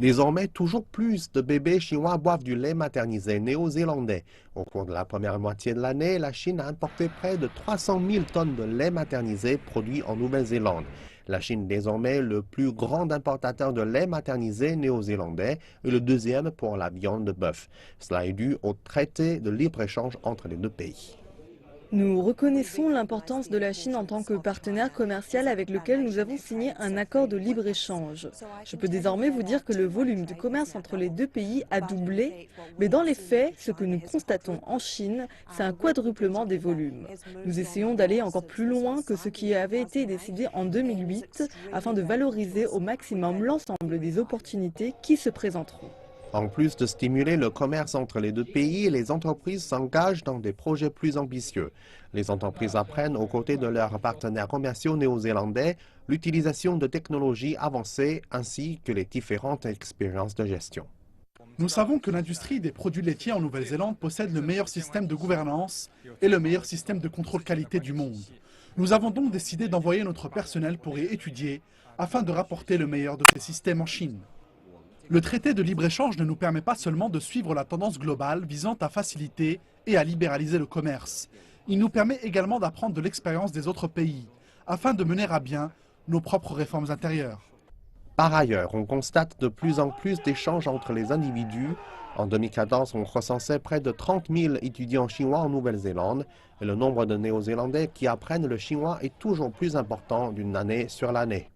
Désormais, toujours plus de bébés chinois boivent du lait maternisé néo-zélandais. Au cours de la première moitié de l'année, la Chine a importé près de 300 000 tonnes de lait maternisé produit en Nouvelle-Zélande. La Chine est désormais le plus grand importateur de lait maternisé néo-zélandais et le deuxième pour la viande de bœuf. Cela est dû au traité de libre-échange entre les deux pays. Nous reconnaissons l'importance de la Chine en tant que partenaire commercial avec lequel nous avons signé un accord de libre-échange. Je peux désormais vous dire que le volume du commerce entre les deux pays a doublé, mais dans les faits, ce que nous constatons en Chine, c'est un quadruplement des volumes. Nous essayons d'aller encore plus loin que ce qui avait été décidé en 2008 afin de valoriser au maximum l'ensemble des opportunités qui se présenteront. En plus de stimuler le commerce entre les deux pays, les entreprises s'engagent dans des projets plus ambitieux. Les entreprises apprennent aux côtés de leurs partenaires commerciaux néo-zélandais l'utilisation de technologies avancées ainsi que les différentes expériences de gestion. Nous savons que l'industrie des produits laitiers en Nouvelle-Zélande possède le meilleur système de gouvernance et le meilleur système de contrôle qualité du monde. Nous avons donc décidé d'envoyer notre personnel pour y étudier afin de rapporter le meilleur de ces systèmes en Chine. Le traité de libre-échange ne nous permet pas seulement de suivre la tendance globale visant à faciliter et à libéraliser le commerce. Il nous permet également d'apprendre de l'expérience des autres pays, afin de mener à bien nos propres réformes intérieures. Par ailleurs, on constate de plus en plus d'échanges entre les individus. En 2014, on recensait près de 30 000 étudiants chinois en Nouvelle-Zélande et le nombre de Néo-Zélandais qui apprennent le chinois est toujours plus important d'une année sur l'année.